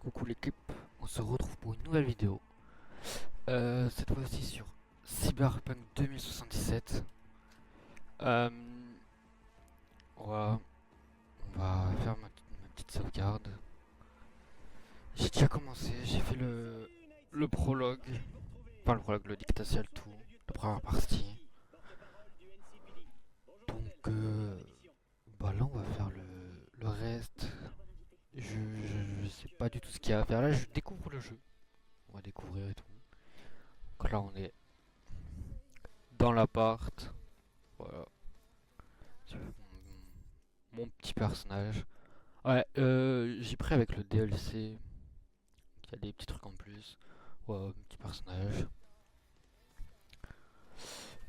Coucou l'équipe, on se retrouve pour une nouvelle vidéo. Cette fois-ci sur Cyberpunk 2077. Euh, on va faire ma petite sauvegarde. J'ai déjà commencé, j'ai fait le prologue, enfin le prologue, le dictaciel, tout, la première partie. Donc là on va faire le reste. Je sais pas du tout ce qu'il y a à faire là, je découvre le jeu. On va découvrir et tout. Donc là on est dans l'appart. Voilà. C'est mon petit personnage. Ouais, j'ai pris avec le DLC. Il y a des petits trucs en plus. Ouais, mon petit personnage.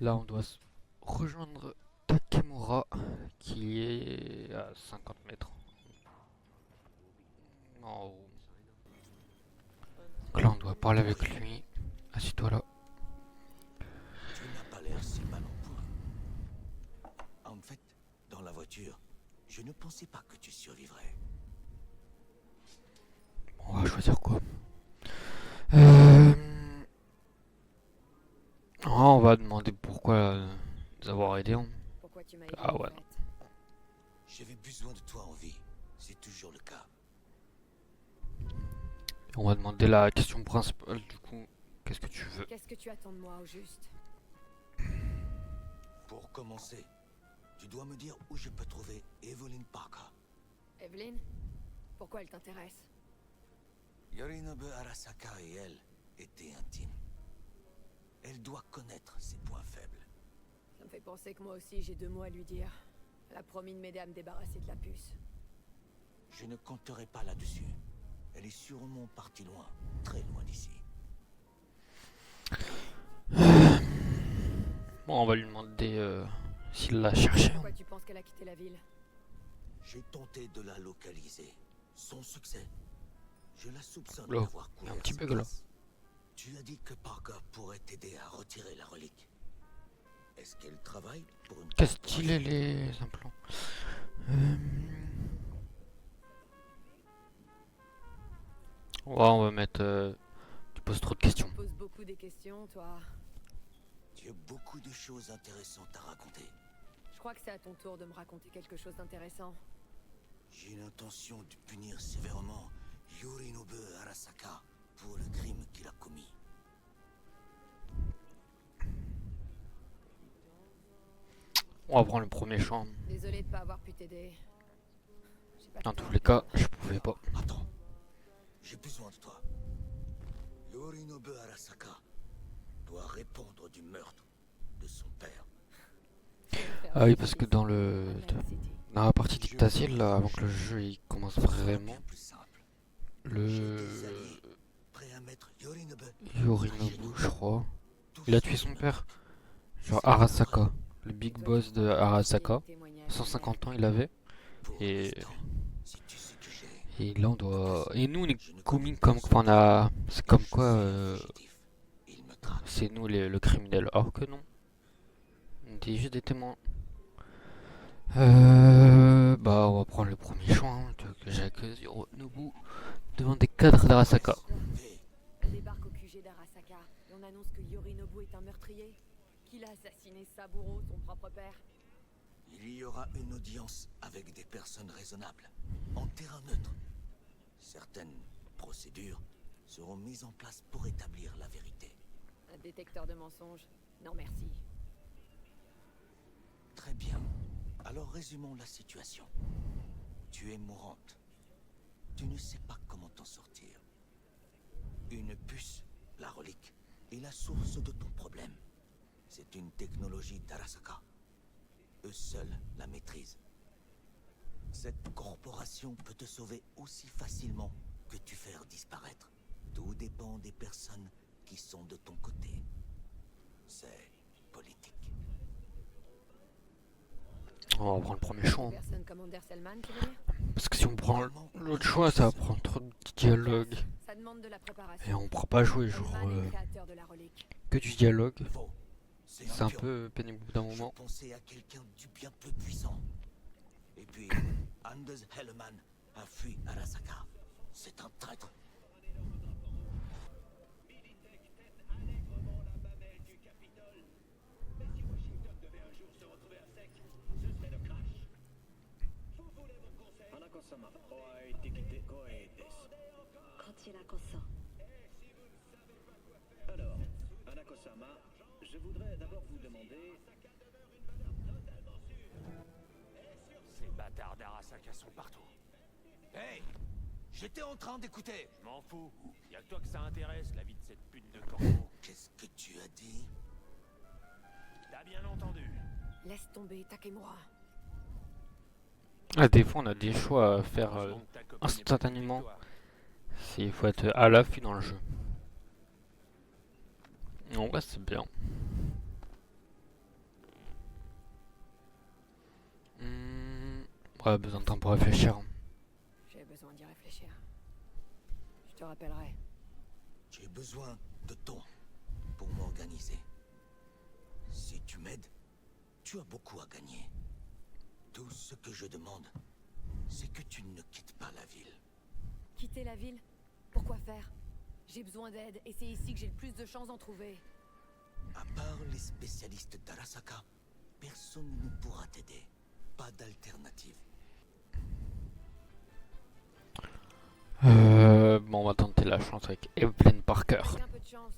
Là, on doit rejoindre Takemura qui est à 50 mètres en haut. Donc là, on doit parler avec lui. Assis-toi là. Tu n'as pas l'air si mal en point. En fait, dans la voiture, je ne pensais pas que tu survivrais. On va choisir quoi. Euh... on va demander pourquoi nous avoir aidés. Pourquoi tu m'as aidé Ah en ouais. fait? J'avais besoin de toi en vie. C'est toujours le cas. On va demander la question principale du coup. Qu'est-ce que tu veux? Qu'est-ce que tu attends de moi au juste? Pour commencer, tu dois me dire où je peux trouver Evelyn Parker. Evelyn? Pourquoi elle t'intéresse? Yorinobu Arasaka et elle étaient intimes. Elle doit connaître ses points faibles. Ça me fait penser que moi aussi j'ai 2 mots à lui dire. Elle a promis de m'aider à me débarrasser de la puce. Je ne compterai pas là-dessus. Elle est sûrement partie loin, très loin d'ici. Bon, on va lui demander s'il l'a cherché. Pourquoi tu penses qu'elle a quitté la ville? J'ai tenté de la localiser, sans succès. Je la soupçonne Là, d'avoir il y a couvert un petit sa bug là. trace. Tu as dit que Parker pourrait t'aider à retirer la relique. Est-ce qu'elle travaille pour une Qu'est-ce qu'il est les implants? Ouais, on va mettre. Tu poses trop de questions. Tu poses beaucoup des questions, toi. Tu as beaucoup de choses intéressantes à raconter. Je crois que c'est à ton tour de me raconter quelque chose d'intéressant. J'ai l'intention de punir sévèrement Yorinobu Arasaka pour le crime qu'il a commis. On va prendre le premier champ. Désolé de pas avoir pu t'aider. J'ai pas Dans le tous temps. les cas, je pouvais pas. Attends, j'ai besoin de toi. Yorinobu Arasaka doit répondre du meurtre de son père. Ah oui, parce que dans le. Night City. Dans la partie dictaciel, là, avant que le jeu il commence vraiment, Bien plus simple. J'ai le. des alliés prêts à mettre Yorinobu Yorinobu, je crois. Il a tué son père. Genre Arasaka. Le big boss de Arasaka. 150 ans il avait. pour Et. l'instant, si tu sais que j'ai Et là on doit. Et nous on est commis comme. Enfin, on a. C'est comme quoi. fugitif, il me traque. C'est nous le criminel. Or que non. On était juste des témoins. Bah on va prendre le premier choix. Hein, que j'accuse Yorinobu devant des cadres d'Arasaka. Hé, On débarque au QG d'Arasaka et on annonce que Yorinobu est un meurtrier. Qu'il a assassiné Saburo, son propre père. il y aura une audience avec des personnes raisonnables, en terrain neutre. Certaines procédures seront mises en place pour établir la vérité. Un détecteur de mensonges? Non merci. Très bien. Alors résumons la situation. Tu es mourante. Tu ne sais pas comment t'en sortir. Une puce, la relique, est la source de ton problème. C'est une technologie d'Arasaka. Eux seuls la maîtrisent. Cette corporation peut te sauver aussi facilement que tu faire disparaître. Tout dépend des personnes qui sont de ton côté. C'est politique. On va prendre le premier choix. Hein. Personne commander Selman, tu veux dire? Parce que si on prend l'autre choix, ça va prendre trop de dialogue. Ça demande de la Et préparation. on pourra pas jouer genre Selman est créateur de la relique. que du dialogue. Faux. C'est un pion. peu pénible au bout d'un Je moment. pensais à quelqu'un du bien plus puissant. Et puis, Anders Helleman a fui Arasaka. C'est un traître. Alors, Anako-sama, je voudrais d'abord vous demander... Ces bâtards d'Arasaka sont partout. Hey! J'étais en train d'écouter. Je m'en fous. Y'a que toi que ça intéresse, la vie de cette pute de corbeau. Qu'est-ce que tu as dit? T'as bien entendu. Laisse tomber Takemura. Ah, des fois, on a des choix à faire Heureusement que ta copine est instantanément. plus occupée Il faut être à l'affût dans le jeu. Non, ouais, c'est bien. Ouais, besoin de temps pour réfléchir. J'ai besoin d'y réfléchir. Je te rappellerai. J'ai besoin de temps pour m'organiser. Si tu m'aides, tu as beaucoup à gagner. Tout ce que je demande, c'est que tu ne quittes pas la ville. Quitter la ville? Pourquoi faire? J'ai besoin d'aide et c'est ici que j'ai le plus de chances d'en trouver. À part les spécialistes d'Arasaka, personne ne pourra t'aider. Pas d'alternative. Bon, on va tenter la chance avec Evelyn Parker. Avec un peu de chance,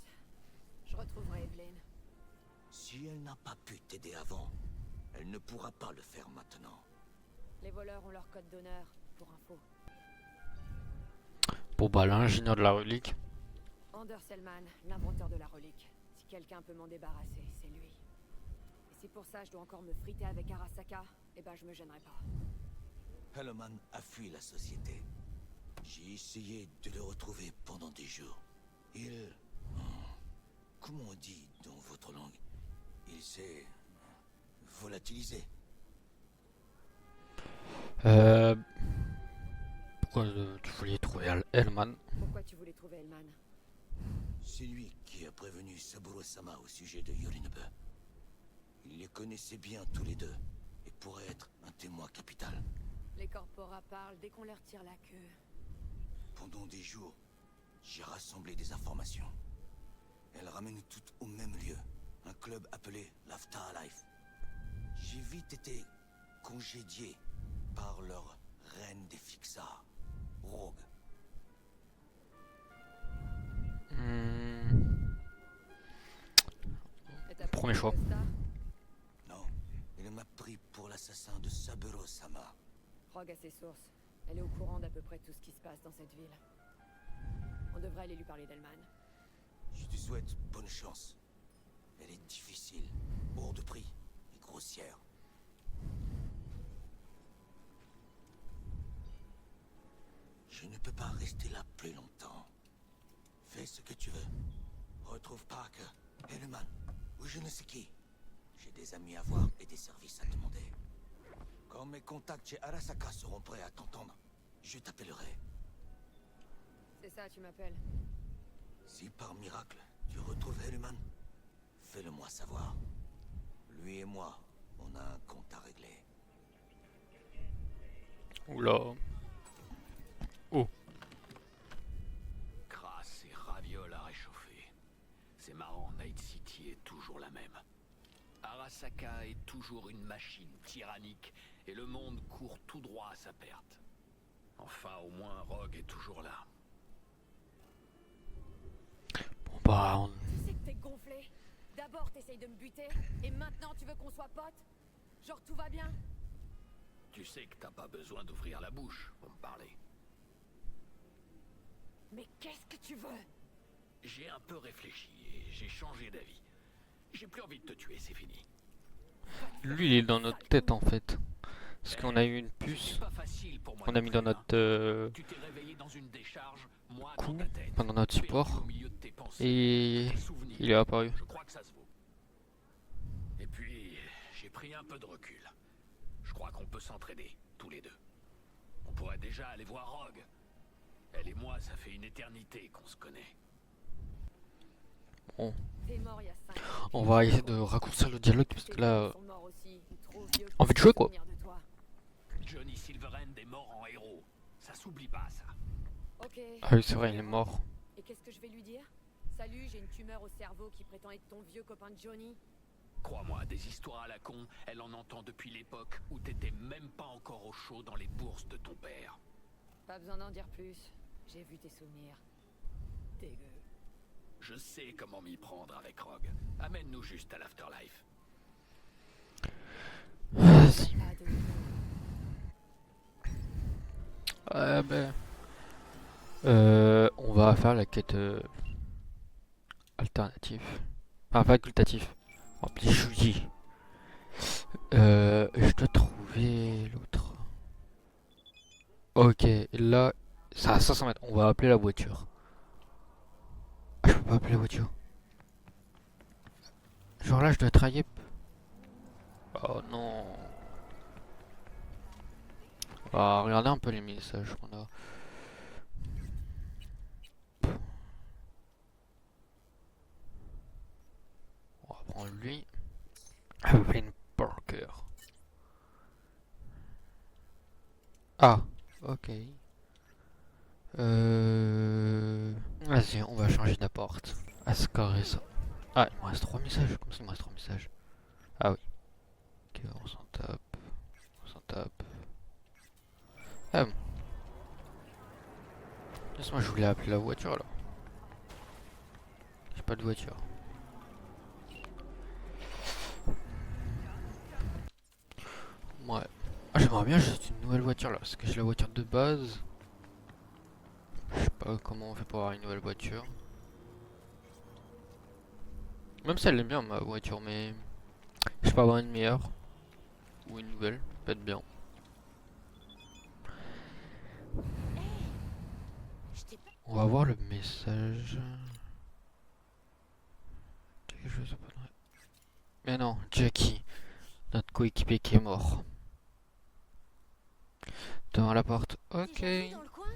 je retrouverai Evelyn. Si elle n'a pas pu t'aider avant, elle ne pourra pas le faire maintenant. Les voleurs ont leur code d'honneur, pour info. Bon, bah, l'ingénieur de la relique. Anders Selman, l'inventeur de la relique. Si quelqu'un peut m'en débarrasser, c'est lui. Et si pour ça je dois encore me friter avec Arasaka, eh ben je me gênerai pas. Helleman a fui la société. J'ai essayé de le retrouver pendant des jours. Il... Comment on dit dans votre langue? Il s'est... volatilisé. Pourquoi tu voulais trouver Hellman? Pourquoi tu voulais trouver Hellman? C'est lui qui a prévenu Saburo-sama au sujet de Yorinobu. Il les connaissait bien tous les deux et pourrait être un témoin capital. Les corporats parlent dès qu'on leur tire la queue. Pendant des jours, j'ai rassemblé des informations. Elles ramènent toutes au même lieu, un club appelé l'Afterlife. J'ai vite été congédié par leur reine des Fixars, Rogue. Et t'as Premier pris choix. Costa? Non, il m'a pris pour l'assassin de Saburo-sama. Rogue a ses sources. Elle est au courant d'à peu près tout ce qui se passe dans cette ville. On devrait aller lui parler d'Hellman. Je te souhaite bonne chance. Elle est difficile, hors de prix et grossière. Je ne peux pas rester là plus longtemps. Fais ce que tu veux. Retrouve Parker, Helleman, ou je ne sais qui. J'ai des amis à voir et des services à demander. Quand mes contacts chez Arasaka seront prêts à t'entendre, je t'appellerai. C'est ça, tu m'appelles. Si par miracle, tu retrouves Helleman, fais-le moi savoir. Lui et moi, on a un compte à régler. Oula. Oh. Crasse et ravioles à réchauffer. C'est marrant, Night City est toujours la même. Arasaka est toujours une machine tyrannique et le monde court tout droit à sa perte. Enfin, au moins, Rogue est toujours là. Bon, bah, Tu sais que t'es gonflé. D'abord t'essayes de me buter, et maintenant tu veux qu'on soit potes? Genre tout va bien? Tu sais que t'as pas besoin d'ouvrir la bouche pour me parler. Mais qu'est-ce que tu veux? J'ai un peu réfléchi et j'ai changé d'avis. J'ai plus envie de te tuer, c'est fini. lui, il est dans notre tête en fait. Parce qu'on a eu une puce C'est pas facile pour moi qu'on de a mis dans prévenir. notre Tu t'es réveillé dans une décharge, moi cou dans ta tête. pendant notre Perdu support. au milieu de tes pensées, Et tes souvenirs. il est apparu. Je crois que ça se vaut. Et puis, j'ai pris un peu de recul. Je crois qu'on peut s'entraider, tous les deux. On pourrait déjà aller voir Rogue. Elle et moi, ça fait une éternité qu'on se connaît. Bon, T'es mort il y a 5 ans. on va essayer de raccourcir le dialogue parce Tes que là, parents sont morts aussi, trop vieux pour envie de se jouer, quoi. souvenir de toi. Johnny Silverhand est mort en héros. Ça s'oublie pas, ça. Ok. ah oui, c'est vrai, il est mort. Et qu'est-ce que je vais lui dire? Salut, j'ai une tumeur au cerveau qui prétend être ton vieux copain Johnny. Crois-moi, des histoires à la con, elle en entend depuis l'époque où t'étais même pas encore au chaud dans les bourses de ton père. Pas besoin d'en dire plus. J'ai vu tes souvenirs. Dégueu. Je sais comment m'y prendre avec Rogue. Amène-nous juste à l'afterlife. Vas-y. Pas de nouveau. Ben, on va faire la quête alternative. Enfin, facultative. Rempli Shuji. Je dois trouver l'autre. Ok, là, c'est à 500 mètres. On va appeler la voiture. Ah, je peux pas appeler la voiture. Genre là, je dois trahir. Oh non. On va regarder un peu les messages qu'on a. On va prendre lui. Evelyn Parker. Ah, ok. Vas-y, on va changer d'apporte. Ascar et ça. Ah, il me reste 3 messages. Comment ça, il me reste 3 messages? Ah oui. Ok, on s'en tape. On s'en tape. Ah bon. Laisse-moi, je voulais appeler la voiture alors. J'ai pas de voiture. Ouais. Ah, j'aimerais bien juste une nouvelle voiture là, parce que j'ai la voiture de base. Je sais pas comment on fait pour avoir une nouvelle voiture. Même si elle aime bien ma voiture, mais je peux avoir une meilleure. Ou une nouvelle, peut-être bien. On va voir le message. Quelque chose pas vrai. Mais non, Jackie, notre coéquipier qui est mort. Devant la porte. Ok. Dans le coin.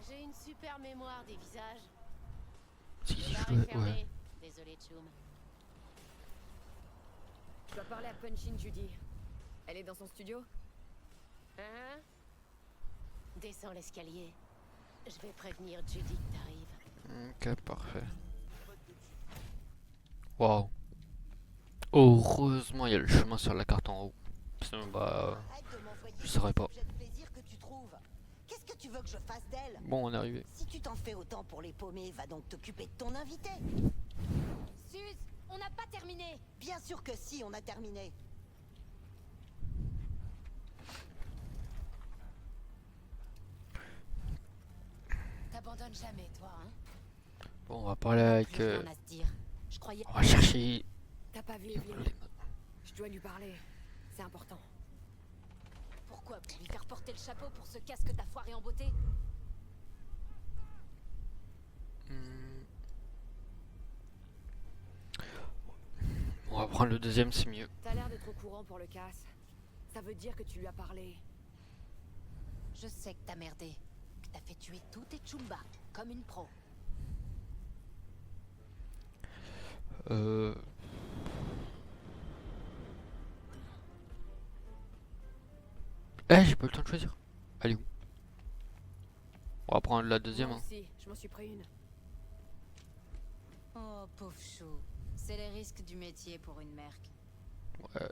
J'ai une super mémoire des visages. Si, Le si, bar je est dois. fermé. Ouais. Désolé, Choum. Je dois parler à Punchin Judy. Elle est dans son studio? Hein? Descends l'escalier. Je vais prévenir Judy que t'arrives. Ok, parfait. Waouh. Heureusement, il y a le chemin sur la carte en haut. Sinon, bah. Arrête de m'envoyer Je saurais des pas. objets de plaisir que tu trouves. Qu'est-ce que tu veux que je fasse d'elle? Bon, on est arrivé. Si tu t'en fais autant pour les paumer, va donc t'occuper de ton invité. Suze, on n'a pas terminé. Bien sûr que si, on a terminé. T'abandonnes jamais, toi, hein? Bon, on va parler avec. Plus rien à se dire. Je croyais. On va chercher. T'as pas vu Evelyn? Je dois lui parler. C'est important. Pourquoi? Pour lui faire porter le chapeau pour ce casque que t'as foiré en beauté? Hmm. On va prendre le deuxième, c'est mieux. T'as l'air d'être au courant pour le casse. Ça veut dire que tu lui as parlé. Je sais que t'as merdé. Que t'as fait tuer tous tes Chumba. Comme une pro. Euh. Eh, j'ai pas eu le temps de choisir. Allez où? On va prendre la deuxième. Moi Hein. aussi, je m'en suis pris une. Oh, pauvre chou. C'est les risques du métier pour une merc. Ouais.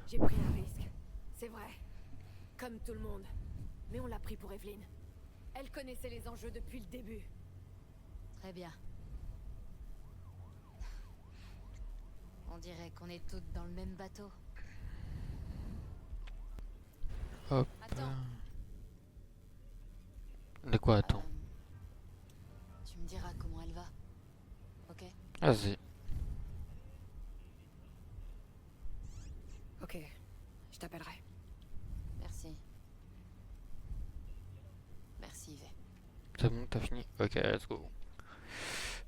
J'ai pris un risque. C'est vrai. Comme tout le monde. Mais on l'a pris pour Evelyn. Elle connaissait les enjeux depuis le début. Très bien. On dirait qu'on est toutes dans le même bateau. Hop. Attends. De quoi attends? Tu me diras comment elle va. Ok? Vas-y. Ok, je t'appellerai. Merci. Merci, Yves. C'est bon, t'as fini? Ok, let's go.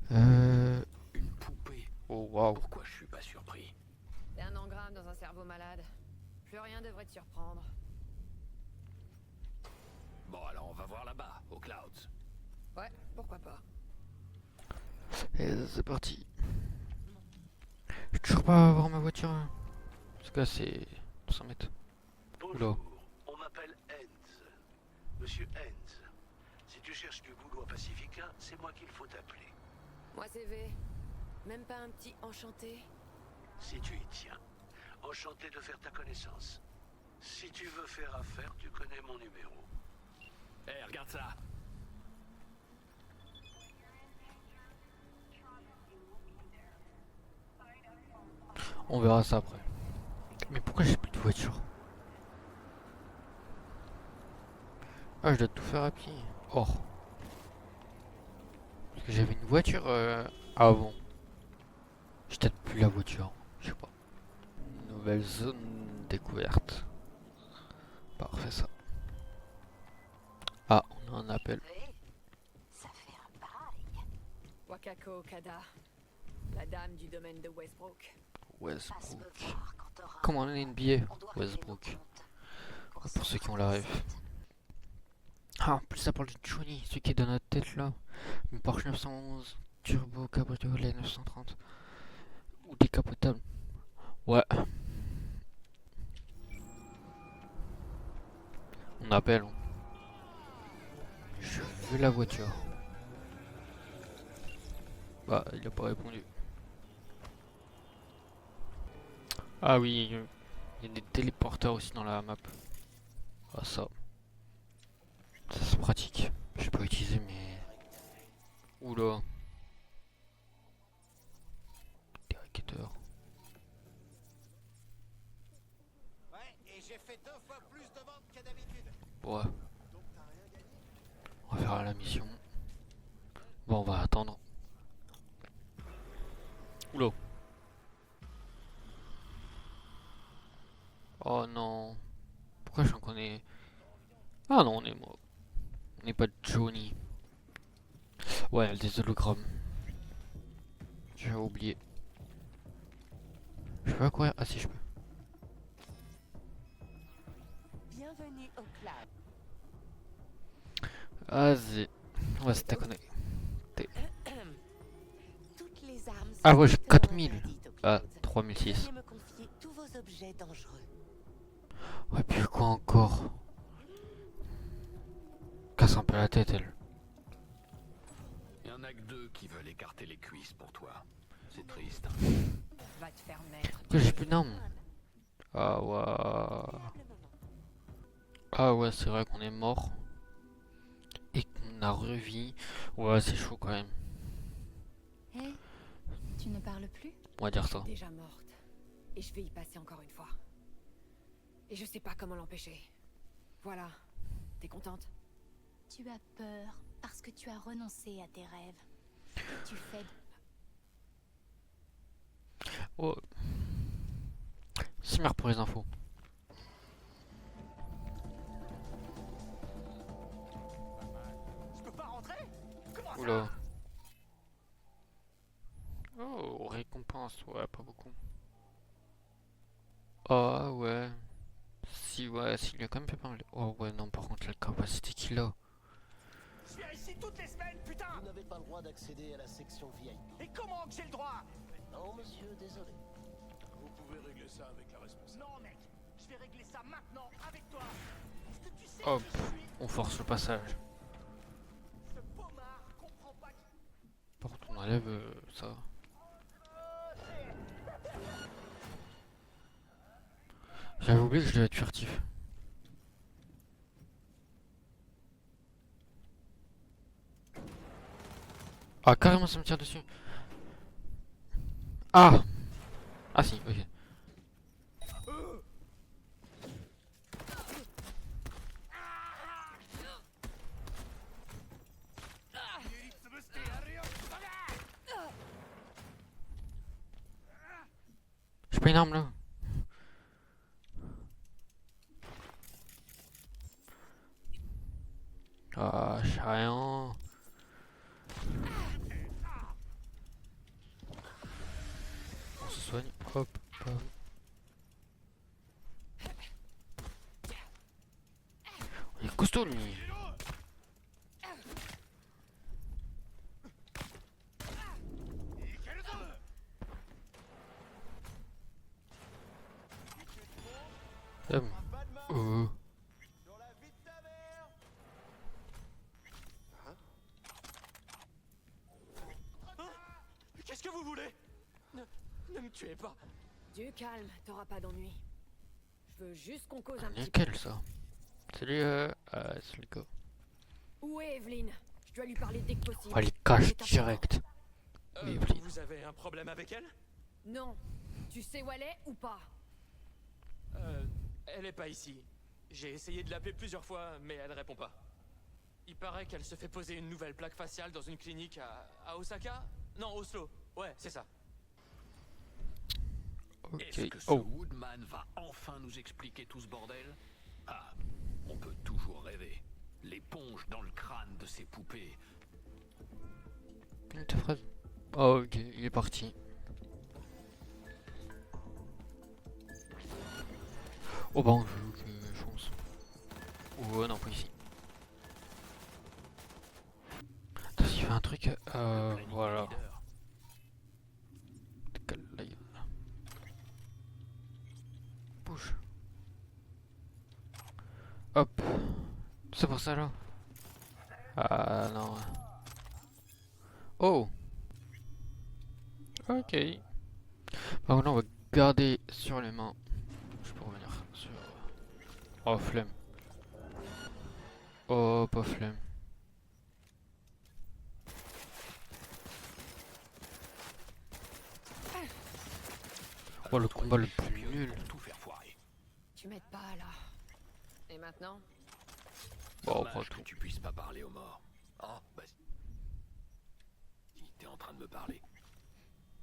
Une poupée. Oh waouh. Pourquoi je suis pas surpris? T'es un engramme dans un cerveau malade. Plus rien devrait te surprendre. Bon, alors on va voir là-bas, aux Clouds. Ouais, pourquoi pas. Et c'est parti. Je vais toujours pas avoir ma voiture. Hein. Parce que là, c'est 200 mètres. Bonjour, on m'appelle Hens. Monsieur Hens, si tu cherches du boulot à Pacifica, c'est moi qu'il faut appeler. Moi c'est V. Même pas un petit enchanté. Si tu y tiens, enchanté de faire ta connaissance. Si tu veux faire affaire, tu connais mon numéro. Eh, regarde ça. On verra ça après. Mais pourquoi j'ai plus de voiture? Ah, je dois tout faire à pied. Oh. Parce que j'avais une voiture avant. J'ai peut-être plus la voiture. Je sais pas. Nouvelle zone découverte. Parfait ça. Ah, on a un appel. Ça fait un bail. Wakako Okada. La dame du domaine de Westbrook. Passe me Westbrook. voir quand t'auras Comment on a une billet? On doit régler nos Westbrook. comptes. Pour ceux qui ont la rêve. Ah, en plus ça parle de Johnny, celui qui est dans notre tête là. Une Porsche 911, Turbo, Cabriolet 930. Ou décapotable. Ouais. On appelle. Je veux la voiture. Bah, il a pas répondu. Ah oui, il y a des téléporteurs aussi dans la map. Ah ça. Ça c'est pratique. Je peux utiliser mais... Oula. Des racketeurs. Ouais, et j'ai fait 2 fois plus de ventes que d'habitude. Ouais. On va faire la mission. Bon, on va attendre. Oula. Oh non. Pourquoi je sens qu'on est... Ah non, on est mort. On n'est pas Johnny. Ouais, elle a des hologrammes. J'ai oublié. Je peux pas courir? Ah si, je peux. Bienvenue au club. Vas-y. Ouais, c'était connu. Toutes les armes sont Ah ouais, j'ai strictement 4000. interdites au Ah, Cloud. 3006. Veuillez me confier tous vos objets dangereux. Ouais, puis quoi encore? Casse un peu la tête, elle. Y en a que 2 qui veulent écarter les cuisses pour toi. C'est triste. Va te faire mettre. Pourquoi j'ai plus d'armes? Ah ouais. Ah ouais, c'est vrai qu'on est mort. Et qu'on a revis. Ouais, c'est chaud quand même. Hé, tu ne parles plus? On va dire ça. Déjà morte. Et je vais y passer encore une fois. Et je sais pas comment l'empêcher. Voilà. T'es contente? Tu as peur parce que tu as renoncé à tes rêves. Et tu fais... Oh. Simmer pour les infos. Je peux pas rentrer? Comment Oula. Oh, récompense, ouais, pas beaucoup. Ah ouais. Si, ouais, s'il a quand même fait pas mal. Oh ouais, non, par contre, la capacité qu'il a. Je viens ici toutes les semaines, putain! Vous n'avez pas le droit d'accéder à la section VIP. Et comment que j'ai le droit? Non, monsieur, désolé. Vous pouvez régler ça avec la responsable. Non, mec! Je vais régler ça maintenant, avec toi! Est-ce que tu sais Hop, qui je suis? on force le passage. Ce pommard comprend pas que... Par contre, on enlève ça. J'avais oublié que je devais être furtif. Ah, carrément, ça me tire dessus. Ah! Ah si, ok. J'ai pas une arme là. Ah, j'ai rien. On se soigne. Hop, hop. Il est costaud lui. Hum. Dans la vie de ta mère! tuez pas. Du calme, t'auras pas d'ennui. Je veux juste qu'on cause un petit peu. Nickel ça. Salut c'est le gars. Où est Evelyn? Je dois lui parler dès que possible. On va les cache C'est important. direct. Oui, Evelyn. Vous avez un problème avec elle? Non. Tu sais où elle est ou pas? Elle est pas ici. J'ai essayé de l'appeler plusieurs fois, mais elle répond pas. Il paraît qu'elle se fait poser une nouvelle plaque faciale dans une clinique à Osaka? Non, Oslo. Ouais, c'est ça. Est-ce Ok. que ce Woodman va enfin nous expliquer tout ce bordel? Ah, on peut toujours rêver. L'éponge dans le crâne de ces poupées. Une phrase. Oh, ok, il est parti. Oh bah on joue que je pense. Oh non, pas ici. Attends, s'il fait un truc, voilà. Décale la gueule. Bouge. Hop. C'est pour ça là. Ah non. Oh. Ok. Bah maintenant on va garder sur les mains. Je peux revenir sur... Oh flemme. Oh pas flemme. Oh le combat le plus nul. Tout faire foirer. Tu m'aides pas là. Et maintenant? Bon Dommage pas que tout. tu puisses pas parler aux morts. Oh, bah si t'es en train de me parler.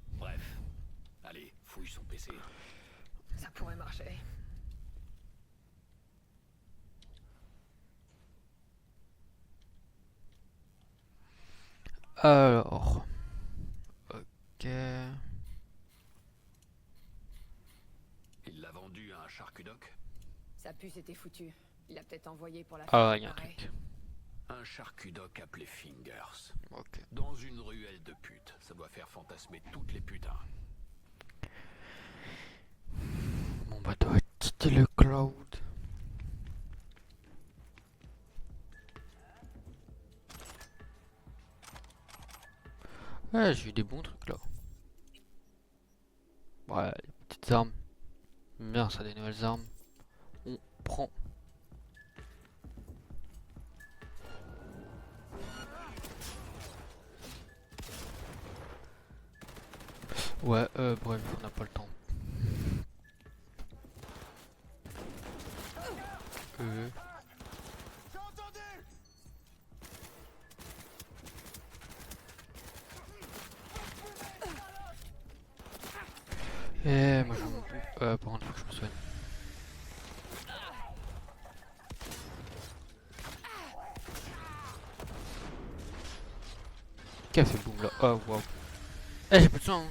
Bref. Allez, fouille son PC. Ça pourrait marcher. Alors. Ok. Il l'a vendu à un charcudoc. Sa puce était foutue. Il a peut-être envoyé pour la Ah, faire il y a un réparer. truc. Un charcudoc appelé Fingers. Ok. Dans une ruelle de putes. Ça doit faire fantasmer toutes les putains. Bon bah doit quitter le cloud. Ouais, j'ai eu des bons trucs là. Ouais, les petites armes. Bien ça, des nouvelles armes. On prend. Ouais, bref, on n'a pas le temps. Moi je par contre faut que je me soigne. Qui a fait boum là? Oh waouh. Eh j'ai plus de soin hein.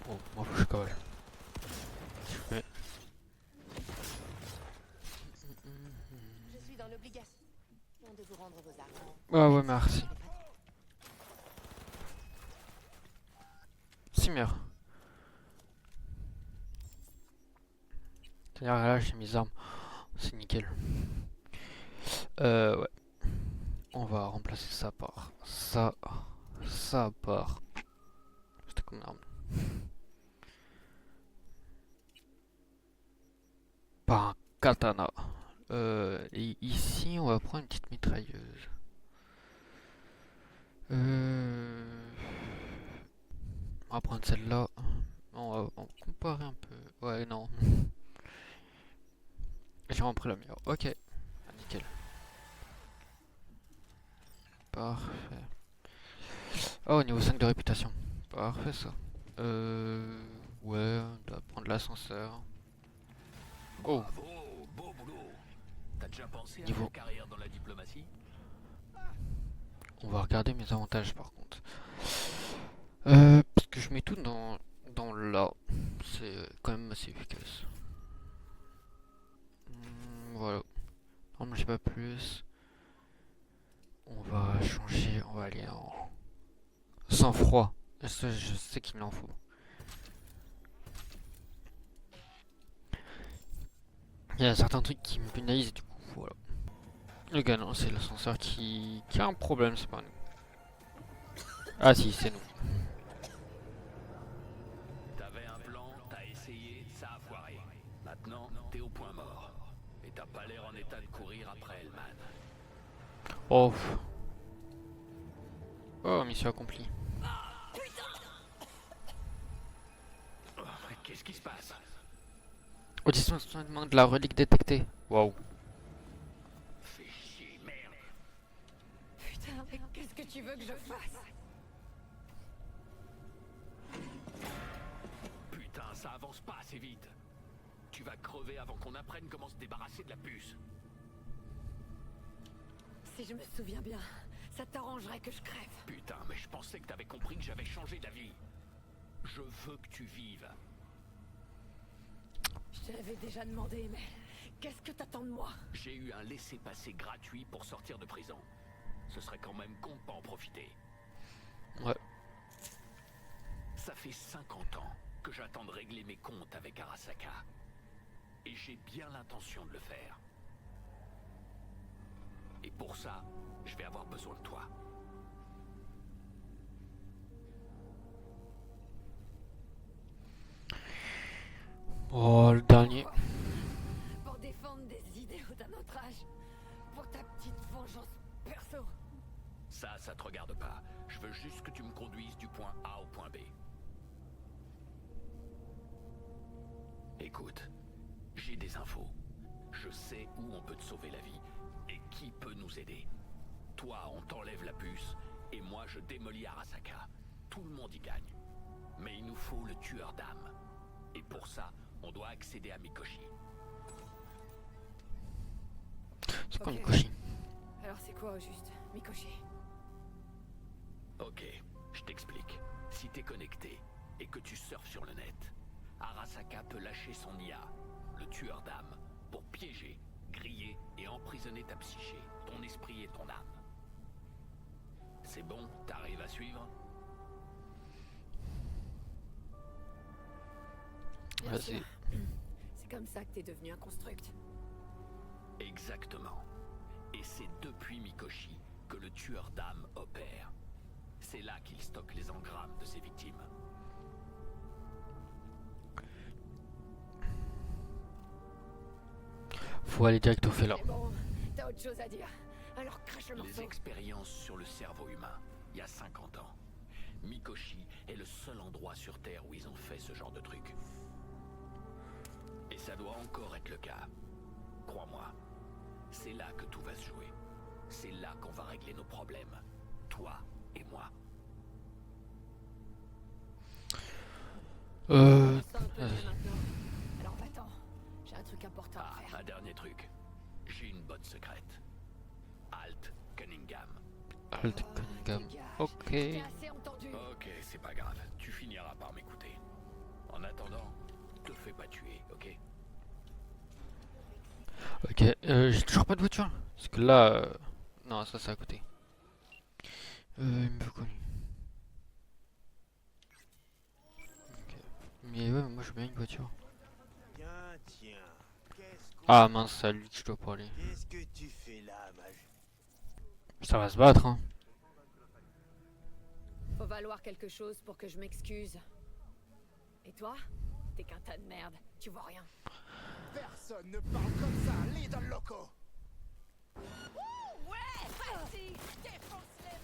Oh moi faut que je cavale. Je fais... Je suis dans l'obligation de vous rendre vos armes. Ah ouais merci. Cimer. C'est-à-dire là j'ai mes armes. C'est nickel. Ouais. On va remplacer ça par ça. Ça par... C'était comme une arme. Par un katana. Et ici on va prendre une petite mitrailleuse. On va prendre celle-là. On va comparer un peu. Ouais non. J'ai vraiment pris la meilleure. Ok. Ah, nickel. Parfait. Oh, niveau 5 de réputation. Parfait ça. Ouais, on doit prendre l'ascenseur. Oh. Bravo, beau boulot. T'as déjà pensé à Niveau- une carrière dans la diplomatie? On va regarder mes avantages par contre. Parce que je mets tout dans là. C'est quand même assez efficace. Voilà. Non, mais j'ai pas plus. On va changer. On va aller en sang-froid. Ça, je sais qu'il en faut. Il y a certains trucs qui me pénalisent du coup. Voilà. Le gars, non, c'est l'ascenseur qui a un problème, c'est pas nous. Ah si, c'est nous. T'avais un plan, t'as essayé, ça a foiré. Maintenant, t'es au point mort. Et t'as pas l'air en état de courir après Hellman. Oh. Oh, mission accomplie. Oh, qu'est-ce qui se passe? Auditionnement de la relique détectée. Waouh. Fais chier, merde. Putain, mais qu'est-ce que tu veux que je fasse? Putain, ça avance pas assez vite. Tu vas crever avant qu'on apprenne comment se débarrasser de la puce. Si je me souviens bien, ça t'arrangerait que je crève. Putain, mais je pensais que t'avais compris que j'avais changé d'avis. Je veux que tu vives. Je te l'avais déjà demandé, mais qu'est-ce que t'attends de moi? J'ai eu un laissez-passer gratuit pour sortir de prison. Ce serait quand même con de pas en profiter. Ouais. Ça fait 50 ans que j'attends de régler mes comptes avec Arasaka. Et j'ai bien l'intention de le faire. Et pour ça, je vais avoir besoin de toi. Oh, le dernier. Pour défendre des idéaux d'un autre âge? Pour ta petite vengeance perso? Ça te regarde pas. Je veux juste que tu me conduises du point A au point B. Écoute, j'ai des infos. Je sais où on peut te sauver la vie et qui peut nous aider. Toi, on t'enlève la puce et moi, je démolis Arasaka. Tout le monde y gagne. Mais il nous faut le tueur d'âme. Et pour ça, on doit accéder à Mikoshi. C'est quoi Ok. Mikoshi? Alors c'est quoi au juste, Mikoshi? Ok, je t'explique. Si t'es connecté et que tu surfes sur le net, Arasaka peut lâcher son IA, le tueur d'âme, pour piéger, griller et emprisonner ta psyché, ton esprit et ton âme. C'est bon, t'arrives à suivre? Bien Ouais, sûr. C'est comme ça que t'es devenu un construct. Exactement. Et c'est depuis Mikoshi que le tueur d'âme opère. C'est là qu'il stocke les engrammes de ses victimes. Faut aller direct au fait là. C'est bon, t'as autre chose à dire. Alors crache le Les morceau. expériences sur le cerveau humain, il y a 50 ans. Mikoshi est le seul endroit sur Terre où ils ont fait ce genre de truc. Et ça doit encore être le cas. Crois-moi, c'est là que tout va se jouer. C'est là qu'on va régler nos problèmes. Toi et moi. Ça un peu mieux maintenant. Alors va-t'en. J'ai un truc important à faire. Un dernier truc. J'ai une bonne secrète. Alt Cunningham. Alt Cunningham. Dégage. Ok. J'ai assez entendu. Ok, c'est pas grave. Tu finiras par m'écouter. En attendant, te fais pas tuer, ok? Ok, j'ai toujours pas de voiture. Parce que là... Non, ça c'est à côté. Il me veut connu. Ok. Mais ouais, moi je veux bien une voiture. Tiens, tiens. Ah mince, c'est à lui que je dois parler. Qu'est-ce que tu fais là, mage? Ça va se battre, hein. Faut valoir quelque chose pour que je m'excuse. Et toi? T'es qu'un tas de merde. Tu vois rien. Personne ne parle comme ça, Lidl Loco.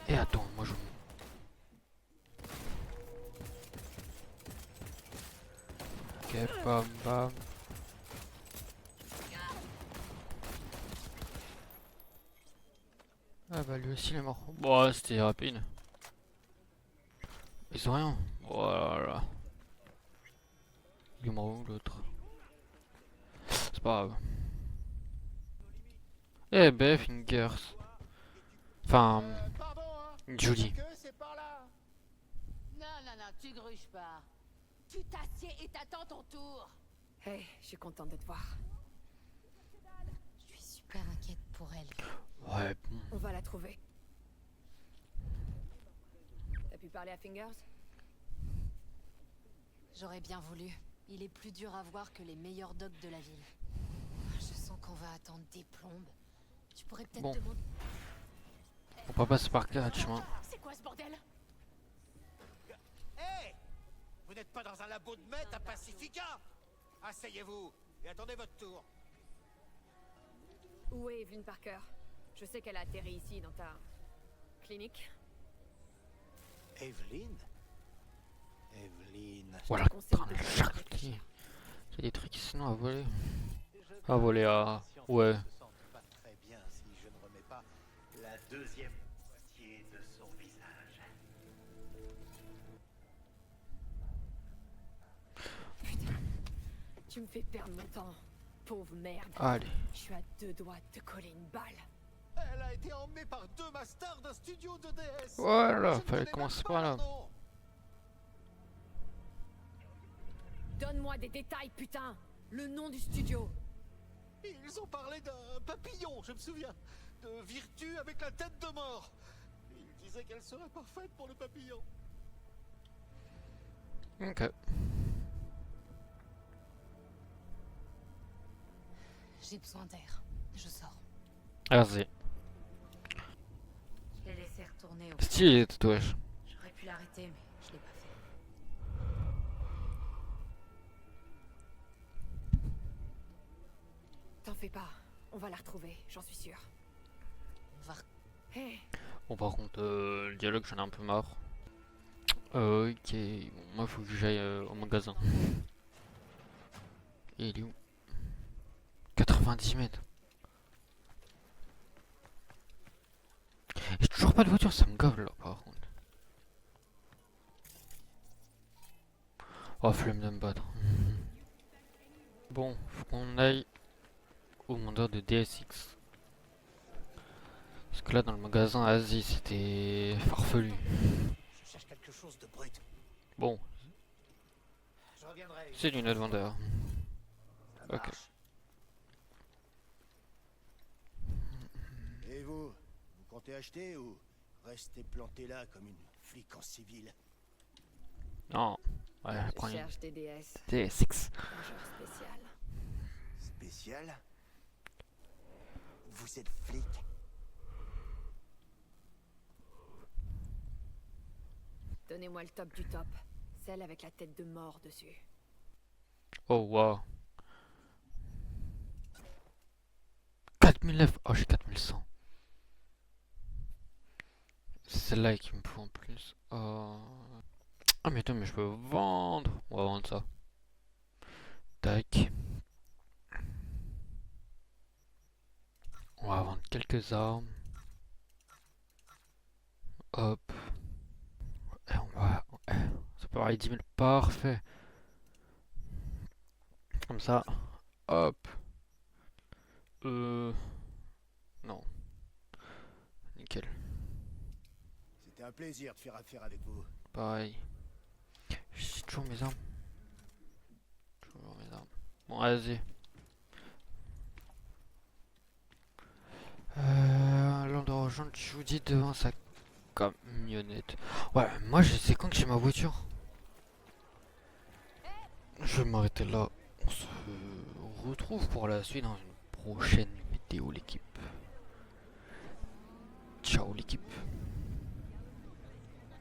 Et attends, moi je... Ok, bam bam. Ah bah lui aussi il est mort. Bon, c'était rapide. Ils ont rien. Oh là là. Il est mort où l'autre? C'est pas grave. Eh ben, Fingers. Enfin, Pardon, hein. Julie. Que c'est par là. Non, tu gruges pas. Tu t'assieds et t'attends ton tour. Hey, je suis contente de te voir. Je suis super inquiète pour elle. Ouais, bon. On va la trouver. T'as pu parler à Fingers? J'aurais bien voulu. Il est plus dur à voir que les meilleurs docs de la ville. Je sens qu'on va attendre des plombes. Tu pourrais peut-être Bon. demander... On va passer par 4 chemins. C'est quoi ce bordel? Hé! Vous n'êtes pas dans un labo de meth à Pacifica? Asseyez-vous et attendez votre tour. Où est Evelyn Parker? Je sais qu'elle a atterri ici, dans ta... clinique. Evelyn? Evelyn... Voilà, prendre le charcutier. Il y a des trucs sinon à voler. À voler à... Ouais. Se sente pas très bien si je ne remets pas la deuxième moitié de son visage. Tu me fais perdre mon temps. Pauvre merde. Allez. Je suis à 2 doigts de te coller une balle. Elle a été emmenée par 2 masters d'un studio de DS. Voilà, Je ne fallait connais commencer même par pas là. leur nom. Donne-moi des détails, putain. Le nom du studio. Ils ont parlé d'un papillon, je me souviens. De Virtu avec la tête de mort. Ils disaient qu'elle serait parfaite pour le papillon. Ok. J'ai besoin d'air. Je sors. Vas-y. Je l'ai laissé retourner au... Stylé les tatouages. J'aurais pu l'arrêter, mais je l'ai pas fait. T'en fais pas. On va la retrouver, j'en suis sûre. On va... Hé, Bon par contre le dialogue j'en ai un peu marre. Ok, bon, moi faut que j'aille au magasin. Et il est où? 90 mètres. J'ai toujours pas de voiture, ça me gave là par contre. Oh flemme de me battre. Bon, faut qu'on aille au vendeur de DSX. Parce que là dans le magasin Asie c'était farfelu. Je cherche quelque chose de brut. Bon, Je reviendrai. c'est du notre vendeur. Ça Ok. marche. Et vous comptez acheter ou rester planté là comme une flic en civil? Non, ouais, je prends une cherche des DS. DSX. Un genre spécial. Spécial? Vous êtes flic? Donnez-moi le top du top. Celle avec la tête de mort dessus. Oh wow. 4009. Oh j'ai 4100. C'est celle-là qui me faut en plus. Ah mais attends mais je peux vendre. On va vendre ça. Tac. On va vendre quelques armes. Hop. Et on va... Ça peut aller 10 000. Parfait. Comme ça. Hop. Non. Nickel. C'était un plaisir de faire affaire avec vous. Pareil. J'ai toujours mes armes. Toujours mes armes. Bon, vas-y. L'on doit rejoindre Judy devant sa camionnette. Ouais, moi je sais quand que j'ai ma voiture. Je vais m'arrêter là. On se retrouve pour la suite dans une prochaine vidéo l'équipe. Ciao l'équipe.